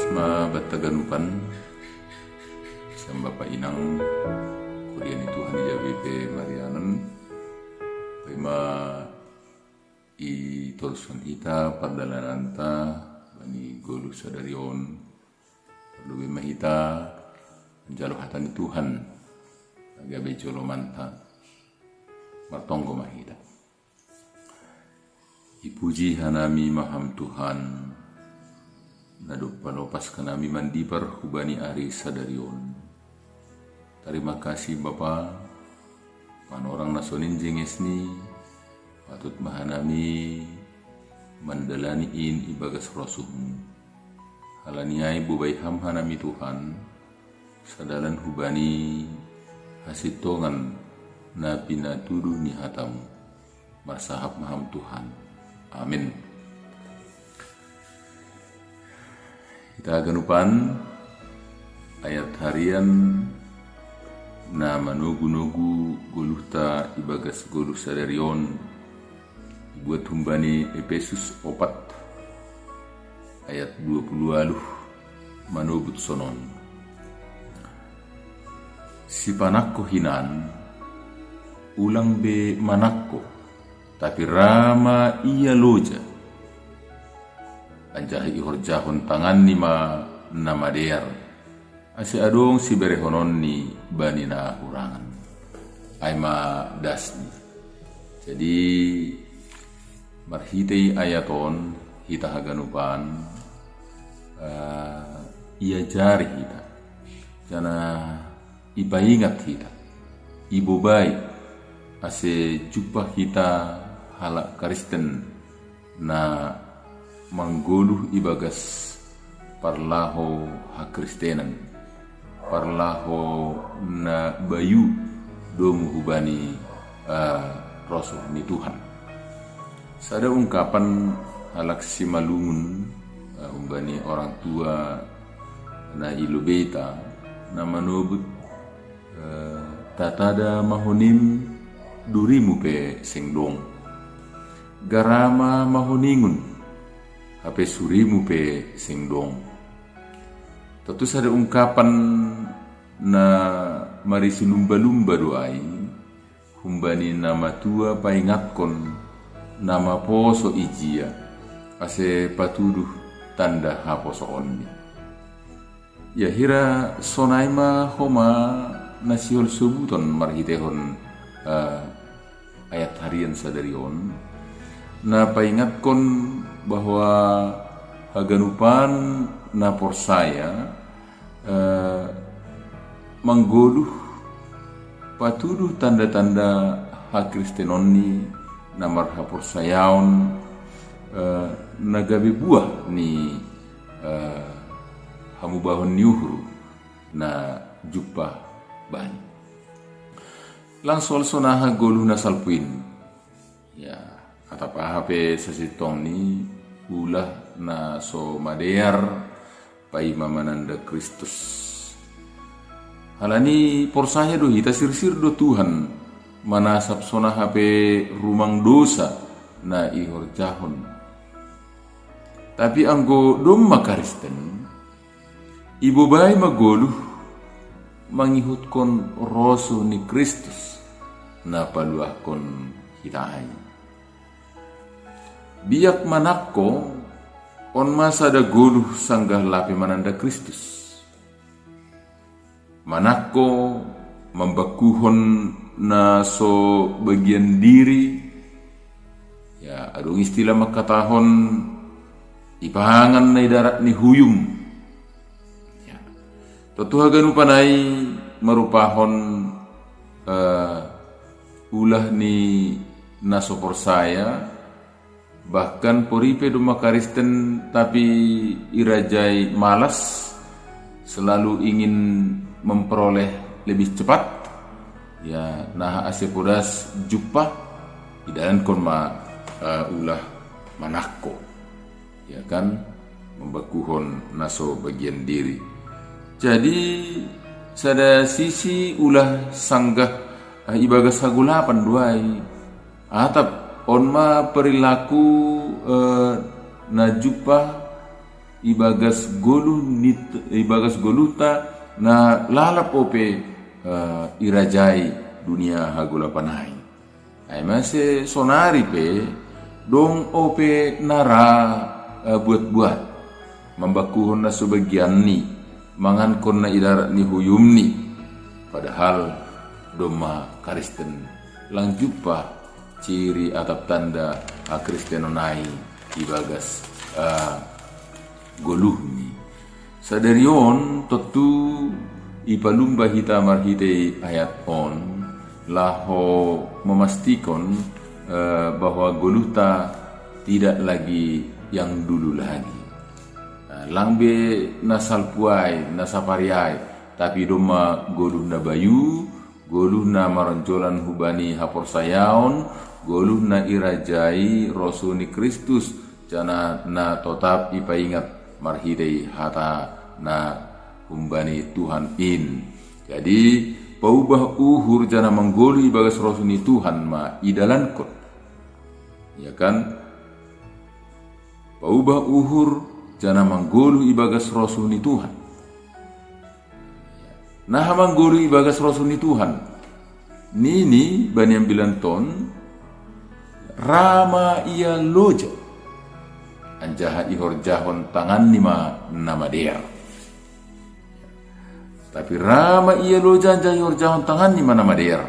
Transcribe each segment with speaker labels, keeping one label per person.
Speaker 1: Asma Bataganupan Sam Bapak Inang Kurian itu Hani JWP Marianan Prima I Tolson Ita Pardalananta Bani Golu Sadarion Perlu Mahita Menjalo Hatani Tuhan Agabe Jolo Manta Martonggo Mahita Ipuji Hanami Maham Tuhan Nadupa lopas kanami mandibar hubani ari sadarion. Terima kasih Bapa panorang nasonin jengesni patut mahanami mandalaniin ibagas rosuhmu. Halaniai bubai ham hanami Tuhan sadalan hubani hasitongan na pinatudu ni hatamu. Marsahap maham Tuhan. Amin. Kita ganupan ayat harian na manugu-nugu guluhta ibagas guluh sadarion buat humbani Efesus 4 ayat 20 manubut sonon. Si panakko hinan ulang be manakko tapi rama iya loja anjahi ihorjahon tangan ni ma namadear asi adong si berehonon ni bani na hurangan ay ma dasni. Jadi marhitei ayaton hita haganupan ia jari hita jana ipaingat hita ibobai ase jumpa hita halak Kristen na manggoluh ibagas parlaho hakristenan parlaho na bayu domu hubani rasul ni Tuhan. Sada ungkapan halak simalungun hubani orang tua na ilubeta na manubut tatada mahonim durimu pe sengdong garama mahoningun hape surimu pe singdong. Tentu ada ungkapan na marisi lumba-lumba doai humbani nama tua paingatkon nama poso ijia ase patuduh tanda haposo onni. Ya hira sonaima homa nasiol sebuton marhitehon ayat harian sadarion na paingatkon bahwa haganupan napor saya menggoluh patuduh tanda-tanda hak Kristenoni namar hapor sayaon nagabi buah ni hamubahon niuhru na jupah bani langsung sonaha goluh nasalpuin ya atapa hape sasitong ni ulah na so madear pai mamananda Kristus. Halani porsanya do hita sirsir do Tuhan manasap sona hape rumang dosa na ihor jahon. Tapi anggo dom makaristen ibu bay magoluh mangihutkon roso ni Kristus na paluahkon hitai. Biak manakko on masa da goluh sanggah lapi mananda Kristus. Manakko membakuhon na so bagian diri ya adung istilah makatahon ipahangan na idarat ni huyum ya totuhagan upanay marupahon ulah ni nasopor saya bahkan poripe duma Kristen tapi irajai malas selalu ingin memperoleh lebih cepat ya nah asepudas jupah idalan konma ulah manakko ya kan membakuhon naso bagian diri. Jadi sada sisi ulah sanggah ibagas hagulapan duai atap onma perilaku najupah ibagas goluta na lalap ope irajai dunia hagula panai. Ay mase sonari pe dong ope nara buat-buat membakuhon na sebagian ni mangankon na idarat ni huyum ni, padahal doma Kristen lang jumpa ciri atap tanda Kristenonai ibagas goluh ni. Sadarion tentu ipalumba hita marhite ayat on laho memastikan bahwa goluhta tidak lagi yang dulu lagi. Langbe nasal puai nasapariai tapi doma goluh na bayu, goluh na maronjolan hubani hapor sayaon, goluh na irajai rosuni Kristus jana na totap ipaingat marhidei hata na humbani Tuhan in. Jadi paubah uhur jana menggolu ibagas rosuni Tuhan ma idalankon, ya kan? Paubah uhur jana menggolu ibagas rosuni Tuhan. Nah menggolu ibagas rosuni Tuhan nini baniam bilanton rama ia loja anjaha ihor jahon tangan nima nama dia. Tapi rama ia loja anjaha ihor jahon tangan nima nama dia.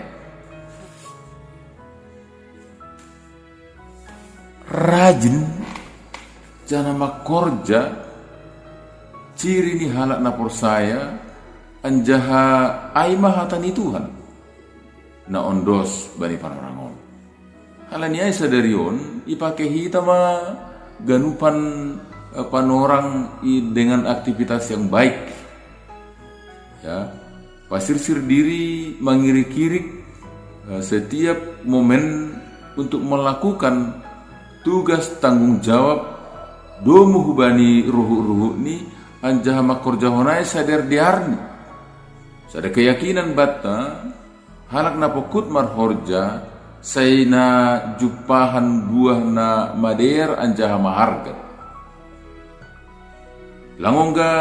Speaker 1: Rajin jana makorja ciri ni halak napor saya anjaha aimah hatani Tuhan na ondos bani panarangon. Halani ay sadarion ipake hita ma ganupan panorang dengan aktivitas yang baik, ya, pasirsir diri mengirik-irik setiap momen untuk melakukan tugas tanggung jawab domu hubani ruhu-ruhu ni anjaha makorjahonai sadar diarni sada keyakinan batta halak na pokut marhorja sayna jupahan buah na mader anjaha maharga langongga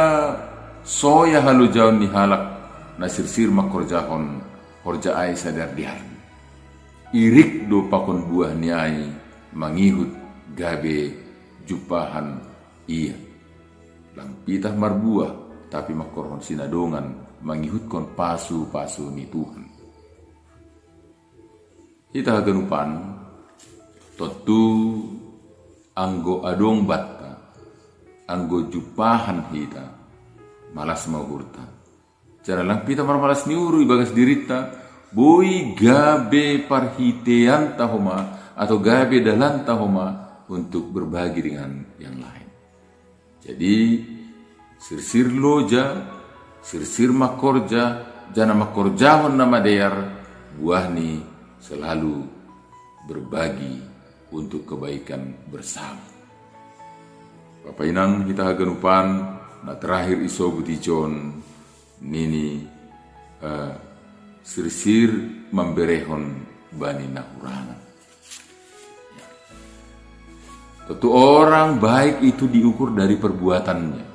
Speaker 1: soya halu jaun ni halak na sirsir makorjahon horja ay sadar diarni irik do pakon buah ni ay mangihut gabe jupahan iya lang pitah marbuah tapi makorhon sinadongan mangihutkan pasu-pasu ni Tuhan. Kita ganupan tentu anggo adong batta anggo jupahan hita malas mahurta cara lang pita marmalas niuru ibagas dirita boi gabe parhitean tahoma atau gabe dalan tahoma untuk berbagi dengan yang lain. Jadi sirsir loja, sirsir makorja, jana makorjahon nama deyar buah ni selalu berbagi untuk kebaikan bersama. Bapak inang kita ganupan na terakhir iso buticon nini sirsir memberehon bani nahurangan. Tentu orang baik itu diukur dari perbuatannya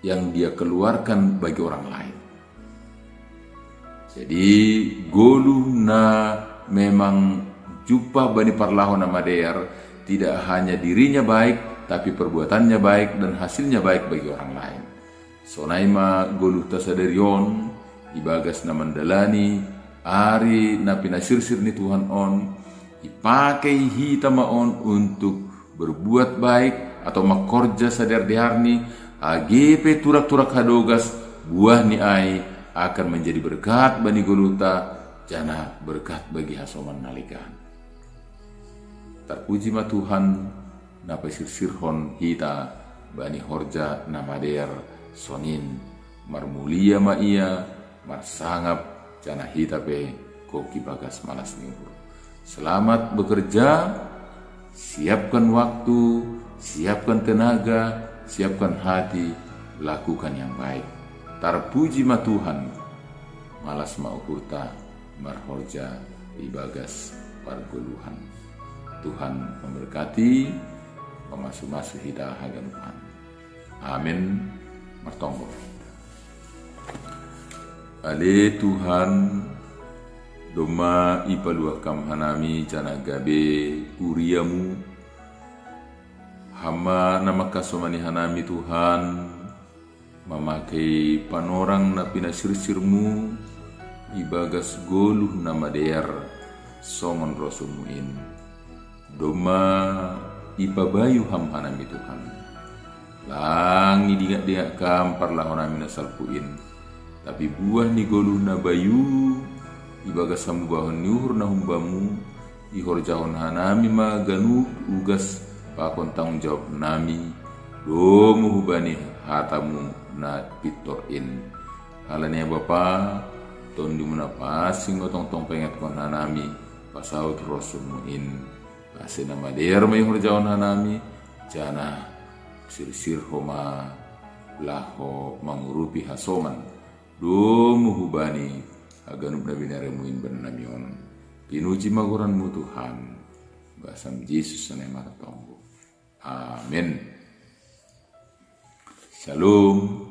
Speaker 1: yang dia keluarkan bagi orang lain. Jadi goluh na memang jupah bani parlahon nama der tidak hanya dirinya baik tapi perbuatannya baik dan hasilnya baik bagi orang lain. Sonaima goluh tasadarion ibagas na mandalani ari na pinasirsir ni Tuhan on ipakai hitama on untuk berbuat baik atau makorja sadar diharni AGP turak-turak hadogas buah ni ai akan menjadi berkat bani goluta jana berkat bagi hasoman nalikan. Terpuji ma Tuhan napa sirsirhon hita bani horja namader sonin marmulia ma ia marsangap jana hita pe koki bagas malas niur. Selamat bekerja. Siapkan waktu, siapkan tenaga, siapkan hati, lakukan yang baik. Terpuji ma Tuhan, malas ma ukurta, marhorja ibagas pargoluhan. Tuhan memberkati, memasuk-masuk hita haganuhan. Amin. Martonggo. Ale Tuhan, doma ipaluakam hanami jana gabe uriamu, hama nama kasomani hanami Tuhan, mamakai panorang na pinasirsirmu, ibagas goluh nama dear songon rosumuin. Doma ipabayu ham hanami Tuhan. Langi dingak-dingak kam parlahon amin asalpuin. Tapi buah ni goluh na bayu ibagas samu bahon niuhur na humbamu ihor jahon hanami maganu ugas pakon tanggung jawab nami domu hubani hatamu na pitorin halanya bapa ton di muna pasing otong tong penget kon hanami pasaut rosumuin asena mader may ihor jahon hanami jana sir homa laho mangurupi hasoman domu hubani aganub na binaremuin banamion pinuji maguranmu Tuhan basam Yesus na Martonggo. Amin. Shalom.